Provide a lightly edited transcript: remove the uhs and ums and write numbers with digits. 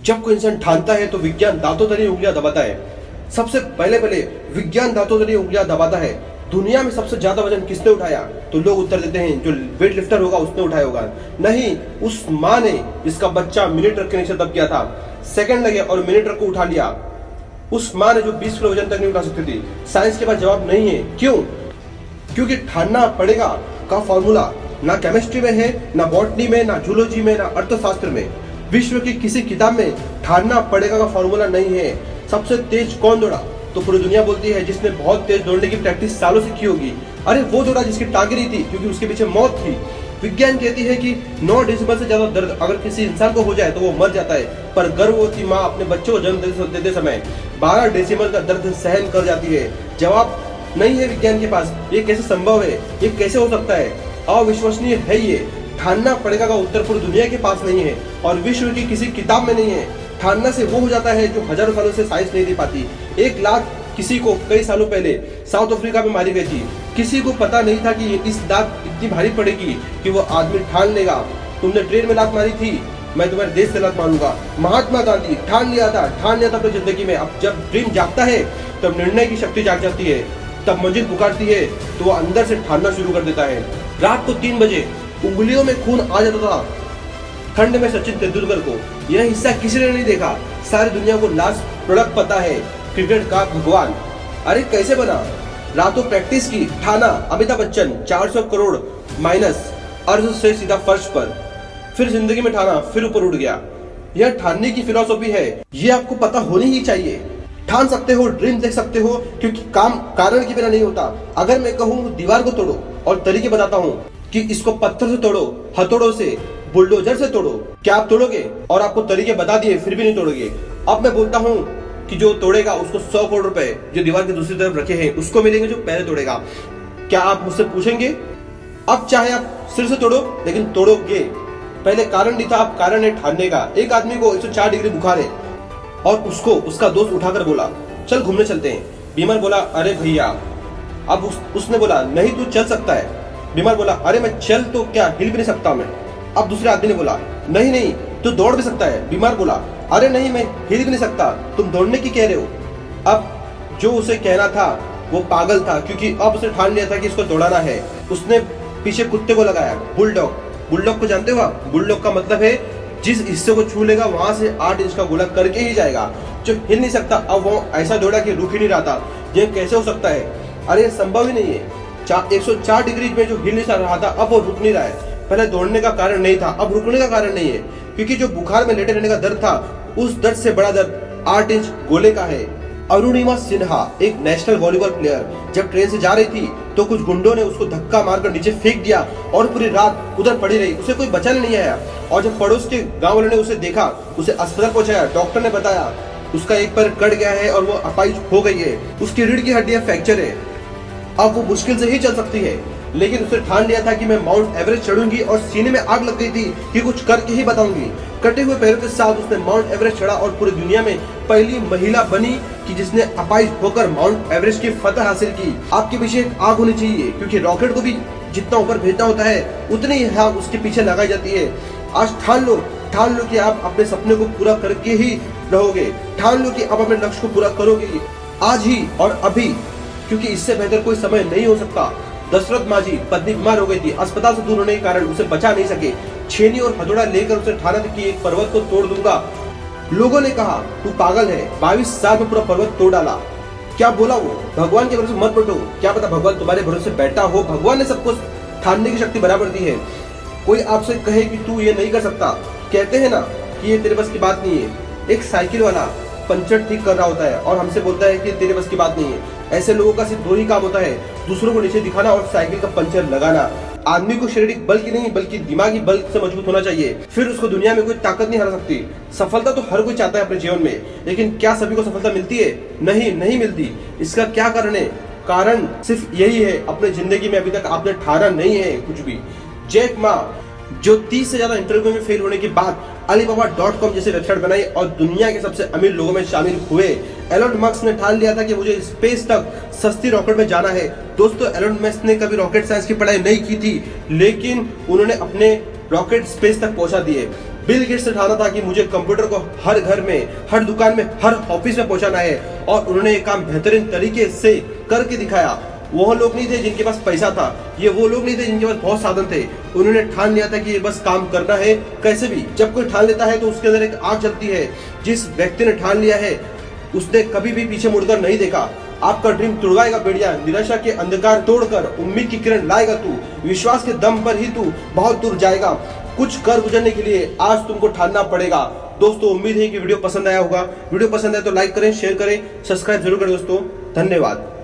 जब कोई इंसान ठानता है तो विज्ञान दांतों तले उंगलियां दबाता है। सबसे पहले पहले विज्ञान दांतों तले उंगलियां दबाता है। दुनिया में सबसे ज्यादा वजन किसने उठाया? तो लोग उत्तर देते हैं जो वेट लिफ्टर होगा उसने उठाया होगा। नहीं, उस माँ ने जिसका बच्चा मिनी ट्रक के नीचे दब गया था, सेकंड लगे और मिनी ट्रक को उठा लिया। उस माँ ने जो 20 किलो वजन तक नहीं उठा सकती थी। साइंस के पास जवाब नहीं है। क्यों? क्योंकि ठानना पड़ेगा का फॉर्मूला ना केमिस्ट्री में है, ना बॉटनी में, ना जूलॉजी में, ना अर्थशास्त्र में। विश्व की किसी किताब में ठानना पड़ेगा का फॉर्मूला नहीं है। सबसे तेज कौन दौड़ा? तो पूरी दुनिया बोलती है जिसने बहुत तेज दौड़ने की प्रैक्टिस सालों से की होगी। अरे वो दौड़ा जिसकी टांगे नहीं थी क्योंकि उसके पीछे मौत थी। विज्ञान कहती है कि 9 डेसिबल से ज्यादा दर्द अगर किसी इंसान को हो जाए तो वो मर जाता है, पर गर्भवती माँ अपने बच्चों को जन्म देते समय 12 डेसिबल का दर्द सहन कर जाती है। जवाब नहीं है विज्ञान के पास। ये कैसे संभव है? ये कैसे हो सकता है? अविश्वसनीय है ये। ठानना पड़ेगा का उत्तर पूरी दुनिया के पास नहीं है और विश्व की किसी किताब में नहीं है। ठानना से वो हो जाता है जो हजारों सालों से साइंस नहीं दे पाती। 1 लाख किसी को कई सालों पहले साउथ अफ्रीका में मारी गई थी। किसी को पता नहीं था कि इस लात इतनी भारी पड़ेगी कि वो आदमी ठान लेगा। तुमने ट्रेन में लात मारी थी, मैं तुम्हारे देश से लात मारूंगा। महात्मा गांधी ठान लिया था अपनी जिंदगी में। अब जब ड्रीम जागता है तब निर्णय की शक्ति जाग जाती है, तब मंजिल पुकारती है तो वो अंदर से ठानना शुरू कर देता है। रात को 3 बजे उंगलियों में खून आ जाता था। ठंड में सचिन तेंदुलकर को यह हिस्सा किसी ने नहीं देखा। सारी दुनिया को लास्ट प्रोडक्ट पता है, क्रिकेट का भगवान। अरे कैसे बना? रातों प्रैक्टिस की, ठाना। अमिताभ बच्चन 400 करोड़ माइनस अर्ज से सीधा फर्श पर, फिर जिंदगी में ठाना, फिर ऊपर उड़ गया। यह ठानने की फिलॉसफी है। यह आपको पता होनी ही चाहिए। ठान सकते हो, ड्रीम देख सकते हो, क्योंकि काम कारण के बिना नहीं होता। अगर मैं कहूँ दीवार को तोड़ो और तरीके बताता हूँ कि इसको पत्थर से तोड़ो, हथौड़ों से, बुलडोजर से तोड़ो, क्या आप तोड़ोगे? और आपको तरीके बता दिए फिर भी नहीं तोड़ोगे। अब मैं बोलता हूँ कि जो तोड़ेगा उसको 100 करोड़ रुपए जो दीवार की दूसरी तरफ रखे हैं उसको मिलेंगे जो पहले तोड़ेगा। क्या आप मुझसे पूछेंगे? अब चाहे आप सिर से तोड़ो लेकिन तोड़ोगे। पहले कारण नहीं था, अब कारण है ठानने का। एक आदमी को 104 डिग्री बुखार है और उसको उसका दोस्त उठाकर बोला चल घूमने चलते हैं। बीमार बोला अरे भैया। अब उसने बोला नहीं तू चल सकता है। बीमार बोला अरे मैं चल तो क्या हिल भी नहीं सकता मैं। अब दूसरे आदमी ने बोला नहीं नहीं तू दौड़ भी सकता है। बीमार बोला अरे नहीं मैं हिल भी नहीं सकता, तुम दौड़ने की कह रहे हो। अब जो उसे कहना था वो पागल था, क्योंकि अब उसने ठान लिया था कि इसको दौड़ाना है। उसने पीछे कुत्ते को लगाया, बुलडॉग। बुलडॉग को जानते हो आप? बुलडॉग का मतलब है जिस हिस्से को छू लेगा वहां से 8 इंच का गोला करके ही जाएगा। जो हिल नहीं सकता अब वो ऐसा दौड़ा कि रुक ही नहीं रहा था। ये कैसे हो सकता है? अरे ये संभव ही नहीं है। 104 डिग्री में जो हिल नहीं रहा था अब वो रुक नहीं रहा है। पहले दौड़ने का कारण नहीं था, अब रुकने का कारण नहीं है, क्योंकि जो बुखार में लेटे रहने का दर्द था उस दर्द से बड़ा दर्द 8 इंच गोले का है। अरुणिमा सिन्हा एक नेशनल वॉलीबॉल प्लेयर जब ट्रेन से जा रही थी तो कुछ गुंडों ने उसको धक्का मारकर नीचे फेंक दिया और पूरी रात उधर पड़ी रही। उसे कोई बचाने नहीं आया और जब पड़ोस के गांव वालों ने उसे देखा, उसे अस्पताल पहुंचाया। डॉक्टर ने बताया उसका एक पैर कट गया है और वो अपाहिज हो गई है। उसकी रीढ़ की हड्डियां फ्रैक्चर है। अब वो मुश्किल से ही चल सकती है, लेकिन उसने ठान लिया था कि मैं माउंट एवरेस्ट चढ़ूंगी और सीने में आग लग गई थी कि कुछ करके ही बताऊंगी। कटे हुए पैरों के साथ उसने माउंट एवरेस्ट चढ़ा और पूरी दुनिया में पहली महिला बनी कि जिसने अपाहिज होकर माउंट एवरेस्ट की फतह हासिल की। आपके पीछे एक आग होनी चाहिए, क्योंकि रॉकेट को भी जितना ऊपर भेजना होता है उतनी ही आग उसके पीछे लगाई जाती है। आज ठान लो कि आप अपने सपने को पूरा करके ही रहोगे। ठान लो कि आप अपने लक्ष्य को पूरा करोगे, आज ही और अभी, क्योंकि इससे बेहतर कोई समय नहीं हो सकता। दशरथ माझी पत्नी बीमार हो गई थी, अस्पताल से दूर होने के कारण उसे बचा नहीं सके। छेनी और हथौड़ा लेकर उसे ठाना था कि एक पर्वत को तोड़ दूंगा। लोगों ने कहा तू पागल है, 22 साल में पूरा पर्वत तोड़ डाला। क्या बोला वो? भगवान के भरोसे मत बैठो, क्या पता भगवान तुम्हारे भरोसे बैठा हो। भगवान ने सबको ठानने की शक्ति बराबर दी है। कोई आपसे कहे कि तू ये नहीं कर सकता, कहते हैं ना कि ये तेरे बस की बात नहीं है। एक साइकिल वाला पंचर ठीक कर रहा होता है और हमसे बोलता है कि तेरे बस की बात नहीं है। ऐसे लोगों का सिर्फ 2 ही काम होता है, दूसरों को नीचे दिखाना और साइकिल का पंचर लगाना। आदमी को शारीरिक बल की नहीं बल्कि दिमागी बल से मजबूत होना चाहिए, फिर उसको दुनिया में कोई ताकत नहीं हरा सकती। सफलता तो हर कोई चाहता है अपने जीवन में, लेकिन क्या सभी को सफलता मिलती है? नहीं मिलती। इसका क्या कारण है? कारण सिर्फ यही है, अपने जिंदगी में अभी तक आपने ठाना नहीं है कुछ भी। जैक मा जो 30 से ज्यादा इंटरव्यू में फेल होने के बाद Alibaba.com जैसे वेबसाइट बनाई और दुनिया के सबसे अमीर लोगों में शामिल हुए। एलन मस्क ने ठान लिया था कि मुझे स्पेस तक सस्ती रॉकेट में जाना है। दोस्तों, एलन मस्क ने कभी रॉकेट साइंस की पढ़ाई नहीं की थी, लेकिन उन्होंने अपने रॉकेट स्पेस तक पहुंचा दिए। बिल गेट्स ने ठाना था कि मुझे कंप्यूटर को हर घर में, हर दुकान में, हर ऑफिस में पहुंचाना है, और उन्होंने ये काम बेहतरीन तरीके से करके दिखाया। वो लोग नहीं थे जिनके पास पैसा था, ये वो लोग नहीं थे जिनके पास बहुत साधन थे। उन्होंने ठान लिया था कि ये बस काम करना है कैसे भी। जब कोई ठान लेता है तो उसके अंदर एक आग जलती है। जिस व्यक्ति ने ठान लिया है उसने कभी भी पीछे मुड़कर नहीं देखा। आपका ड्रीम तुड़वाएगा बेड़िया, निराशा के अंधकार तोड़कर उम्मीद की किरण लाएगा तू। विश्वास के दम पर ही तू बहुत दूर जाएगा। कुछ कर गुजरने के लिए आज तुमको ठानना पड़ेगा। दोस्तों, उम्मीद है कि वीडियो पसंद आया होगा। वीडियो पसंद आया तो लाइक करें, शेयर करें, सब्सक्राइब जरूर करें दोस्तों। धन्यवाद।